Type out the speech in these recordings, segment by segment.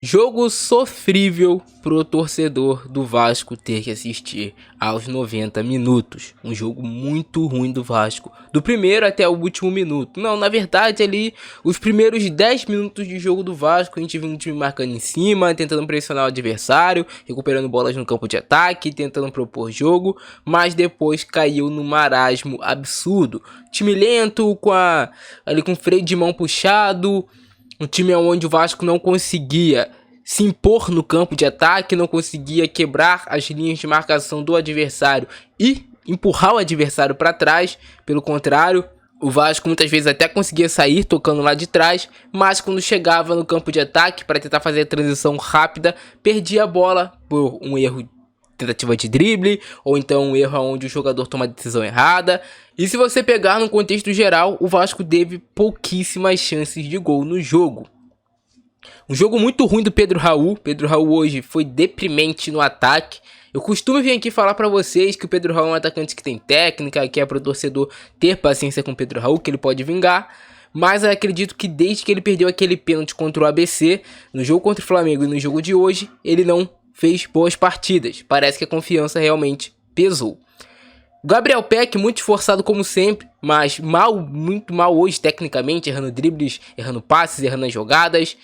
Jogo sofrível pro torcedor do Vasco ter que assistir aos 90 minutos. Um jogo muito ruim do Vasco, do primeiro até o último minuto. Não, na verdade ali, os primeiros 10 minutos de jogo do Vasco, a gente viu um time marcando em cima, tentando pressionar o adversário, recuperando bolas no campo de ataque, tentando propor jogo, mas depois caiu no marasmo absurdo. Time lento, ali com freio de mão puxado. Um time onde o Vasco não conseguia se impor no campo de ataque, não conseguia quebrar as linhas de marcação do adversário e empurrar o adversário para trás. Pelo contrário, o Vasco muitas vezes até conseguia sair tocando lá de trás, mas quando chegava no campo de ataque para tentar fazer a transição rápida, perdia a bola por um erro, tentativa de drible, ou então um erro onde o jogador toma a decisão errada. E se você pegar no contexto geral, o Vasco teve pouquíssimas chances de gol no jogo. Um jogo muito ruim do Pedro Raul. Pedro Raul hoje foi deprimente no ataque. Eu costumo vir aqui falar pra vocês que o Pedro Raul é um atacante que tem técnica, que é pro torcedor ter paciência com o Pedro Raul, que ele pode vingar. Mas eu acredito que desde que ele perdeu aquele pênalti contra o ABC, no jogo contra o Flamengo e no jogo de hoje, ele não fez boas partidas. Parece que a confiança realmente pesou. Gabriel Peck, muito esforçado como sempre, mas muito mal hoje tecnicamente, errando dribles, errando passes, errando as jogadas.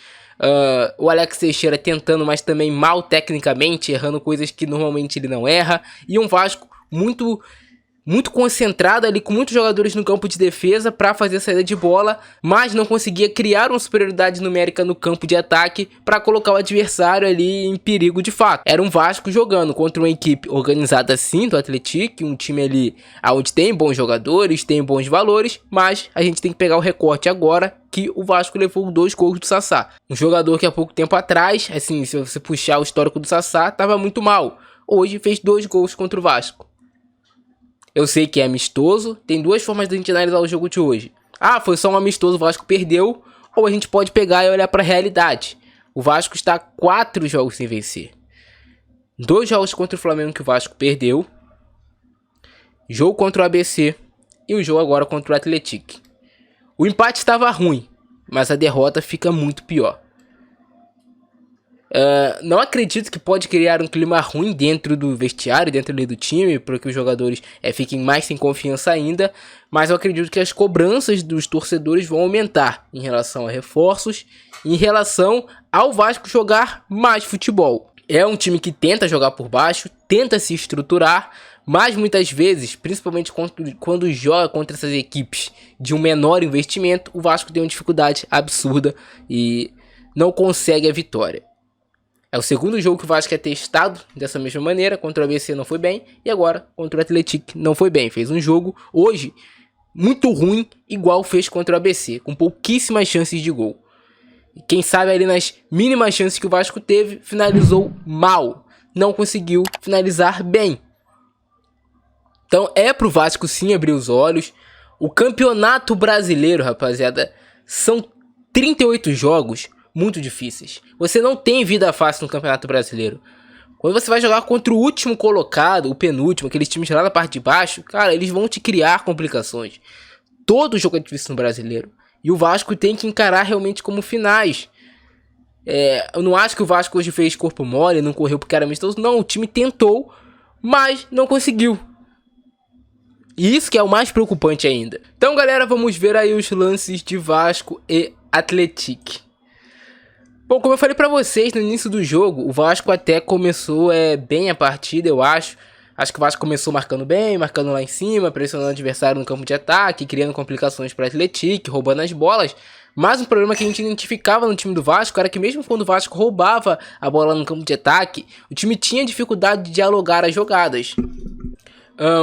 O Alex Teixeira tentando, mas também mal tecnicamente, errando coisas que normalmente ele não erra. E um Vasco muito concentrado ali, com muitos jogadores no campo de defesa para fazer a saída de bola, mas não conseguia criar uma superioridade numérica no campo de ataque para colocar o adversário ali em perigo de fato. Era um Vasco jogando contra uma equipe organizada assim do Atlético, um time ali onde tem bons jogadores, tem bons valores, mas a gente tem que pegar o recorte agora que o Vasco levou 2 gols do Sassá. Um jogador que há pouco tempo atrás, assim, se você puxar o histórico do Sassá, estava muito mal. Hoje fez 2 gols contra o Vasco. Eu sei que é amistoso, tem 2 formas de a gente analisar o jogo de hoje. Foi só um amistoso, o Vasco perdeu, ou a gente pode pegar e olhar para a realidade. O Vasco está 4 jogos sem vencer. 2 jogos contra o Flamengo que o Vasco perdeu, jogo contra o ABC e o jogo agora contra o Atlético. O empate estava ruim, mas a derrota fica muito pior. Não acredito que pode criar um clima ruim dentro do vestiário, dentro ali do time, para que os jogadores fiquem mais sem confiança ainda, mas eu acredito que as cobranças dos torcedores vão aumentar em relação a reforços, em relação ao Vasco jogar mais futebol. É um time que tenta jogar por baixo, tenta se estruturar, mas muitas vezes, principalmente quando joga contra essas equipes de um menor investimento, o Vasco tem uma dificuldade absurda e não consegue a vitória. É o segundo jogo que o Vasco é testado dessa mesma maneira. Contra o ABC não foi bem. E agora contra o Atlético não foi bem. Fez um jogo hoje muito ruim, igual fez contra o ABC, com pouquíssimas chances de gol. E quem sabe ali nas mínimas chances que o Vasco teve, finalizou mal. Não conseguiu finalizar bem. Então é pro Vasco sim abrir os olhos. O Campeonato Brasileiro, rapaziada, são 38 jogos muito difíceis. Você não tem vida fácil no Campeonato Brasileiro. Quando você vai jogar contra o último colocado, o penúltimo, aqueles times lá na parte de baixo, cara, eles vão te criar complicações. Todo jogo é difícil no Brasileiro. E o Vasco tem que encarar realmente como finais. Eu não acho que o Vasco hoje fez corpo mole, não correu porque era amistoso. Não, o time tentou, mas não conseguiu. E isso que é o mais preocupante ainda. Então, galera, vamos ver aí os lances de Vasco e Atlético. Bom, como eu falei pra vocês no início do jogo, o Vasco até começou bem a partida, eu acho. Acho que o Vasco começou marcando bem, marcando lá em cima, pressionando o adversário no campo de ataque, criando complicações para o Atlético, roubando as bolas. Mas um problema que a gente identificava no time do Vasco era que mesmo quando o Vasco roubava a bola no campo de ataque, o time tinha dificuldade de dialogar as jogadas.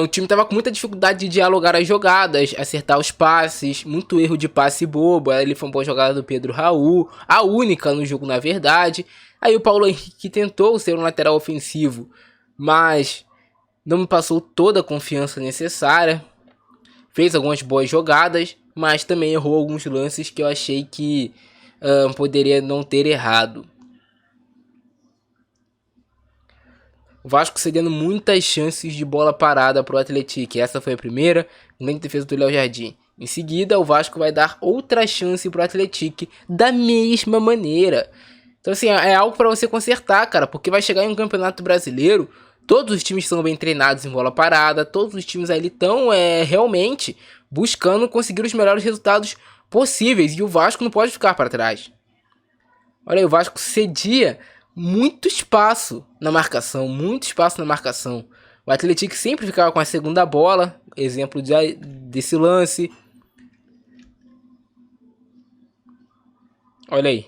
O time tava com muita dificuldade de dialogar as jogadas, acertar os passes, muito erro de passe bobo. Ali foi uma boa jogada do Pedro Raul, a única no jogo na verdade. Aí o Paulo Henrique tentou ser um lateral ofensivo, mas não me passou toda a confiança necessária. Fez algumas boas jogadas, mas também errou alguns lances que eu achei que poderia não ter errado. O Vasco cedendo muitas chances de bola parada para o Atlético. Essa foi a primeira, grande defesa do Léo Jardim. Em seguida, o Vasco vai dar outra chance para o Atlético da mesma maneira. Então assim, é algo pra você consertar, cara, porque vai chegar em um campeonato brasileiro, todos os times são bem treinados em bola parada, todos os times ali estão realmente buscando conseguir os melhores resultados possíveis, e o Vasco não pode ficar para trás. Olha aí, o Vasco cedia muito espaço na marcação, muito espaço na marcação. O Atlético sempre ficava com a segunda bola, exemplo desse lance. Olha aí.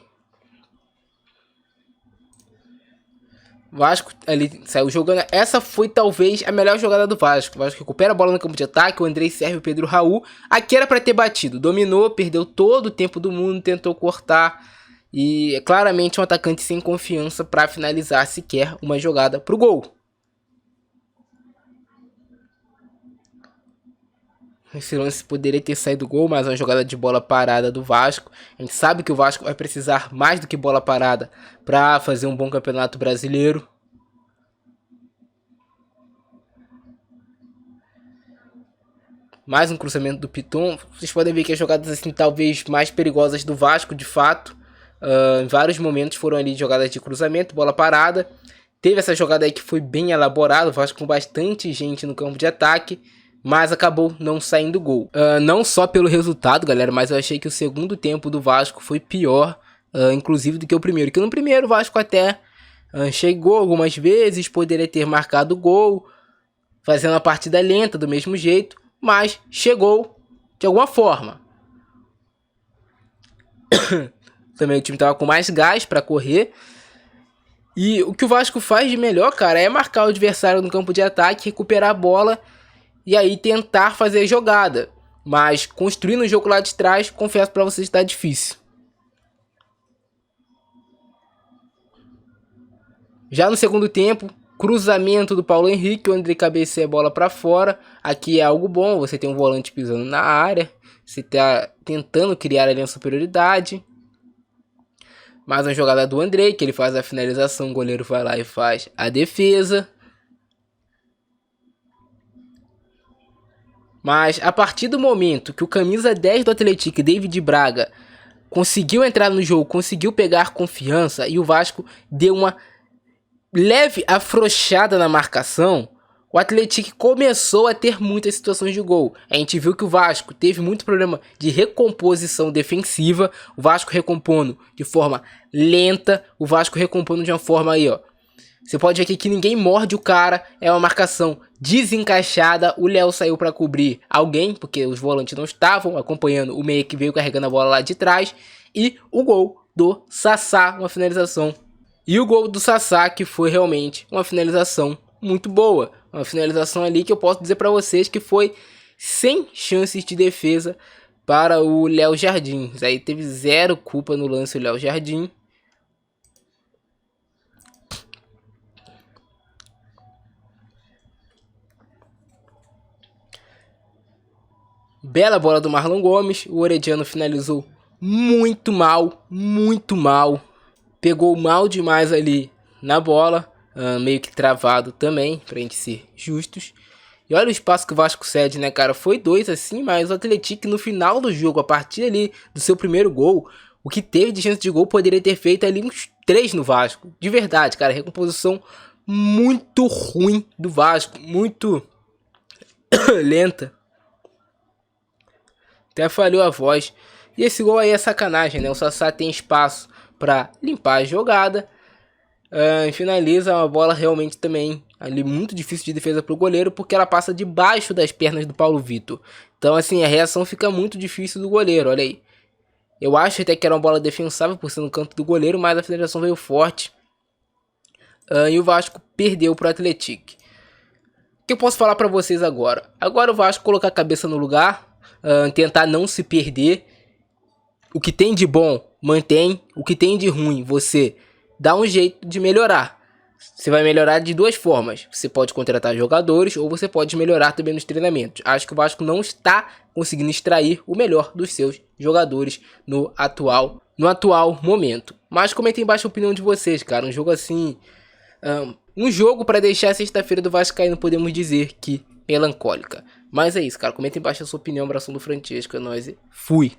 Vasco ali saiu jogando. Essa foi talvez a melhor jogada do Vasco. O Vasco recupera a bola no campo de ataque. O Andrei serve o Pedro Raul. Aqui era para ter batido. Dominou, perdeu todo o tempo do mundo, tentou cortar. E é claramente um atacante sem confiança para finalizar sequer uma jogada pro gol. Esse lance poderia ter saído gol, mas uma jogada de bola parada do Vasco. A gente sabe que o Vasco vai precisar mais do que bola parada para fazer um bom campeonato brasileiro. Mais um cruzamento do Piton. Vocês podem ver que as jogadas assim talvez mais perigosas do Vasco, de fato. Em vários momentos foram ali jogadas de cruzamento, bola parada. Teve essa jogada aí que foi bem elaborada, o Vasco com bastante gente no campo de ataque, mas acabou não saindo gol. Não só pelo resultado, galera, mas eu achei que o segundo tempo do Vasco foi pior, inclusive do que o primeiro. Que no primeiro o Vasco até chegou algumas vezes, poderia ter marcado gol, fazendo a partida lenta do mesmo jeito, mas chegou de alguma forma. Também o time tava com mais gás para correr. E o que o Vasco faz de melhor, cara, é marcar o adversário no campo de ataque, recuperar a bola e aí tentar fazer jogada. Mas construindo o jogo lá de trás, confesso pra vocês que tá difícil. Já no segundo tempo, cruzamento do Paulo Henrique, o Andrei cabeceia a bola pra fora. Aqui é algo bom, você tem um volante pisando na área, você tá tentando criar ali uma superioridade. Mais uma jogada do Andrei, que ele faz a finalização, o goleiro vai lá e faz a defesa. Mas a partir do momento que o camisa 10 do Atlético, David Braga, conseguiu entrar no jogo, conseguiu pegar confiança e o Vasco deu uma leve afrouxada na marcação, o Atlético começou a ter muitas situações de gol. A gente viu que o Vasco teve muito problema de recomposição defensiva. O Vasco recompondo de forma lenta. O Vasco recompondo de uma forma aí, ó. Você pode ver aqui que ninguém morde o cara. É uma marcação desencaixada. O Léo saiu para cobrir alguém, porque os volantes não estavam acompanhando o meia que veio carregando a bola lá de trás. E o gol do Sassá, uma finalização. E o gol do Sassá, que foi realmente uma finalização muito boa. Uma finalização ali que eu posso dizer para vocês que foi sem chances de defesa para o Léo Jardim. Aí teve zero culpa no lance o Léo Jardim. Bela bola do Marlon Gomes. O Orediano finalizou muito mal, muito mal. Pegou mal demais ali na bola. Meio que travado também, pra gente ser justos. E olha o espaço que o Vasco cede, né, cara? Foi 2 assim, mas o Atlético no final do jogo, a partir ali do seu primeiro gol, o que teve de chance de gol poderia ter feito ali uns 3 no Vasco. De verdade, cara, recomposição muito ruim do Vasco, muito lenta. Até falhou a voz. E esse gol aí é sacanagem, né? O Sassá tem espaço pra limpar a jogada. Finaliza uma bola realmente também ali muito difícil de defesa para o goleiro, porque ela passa debaixo das pernas do Paulo Vitor. Então assim, a reação fica muito difícil do goleiro, olha aí. Eu acho até que era uma bola defensável por ser no canto do goleiro, mas a finalização veio forte. E o Vasco perdeu para o Atlético. O que eu posso falar para vocês agora? Agora o Vasco colocar a cabeça no lugar, tentar não se perder. O que tem de bom, mantém. O que tem de ruim, você dá um jeito de melhorar. Você vai melhorar de duas formas. Você pode contratar jogadores ou você pode melhorar também nos treinamentos. Acho que o Vasco não está conseguindo extrair o melhor dos seus jogadores no atual momento. Mas comentem embaixo a opinião de vocês, cara. Um jogo assim... um jogo para deixar a sexta-feira do Vascaíno, podemos dizer que melancólica. Mas é isso, cara. Comentem embaixo a sua opinião. Abração do Francesco. É nóis e fui!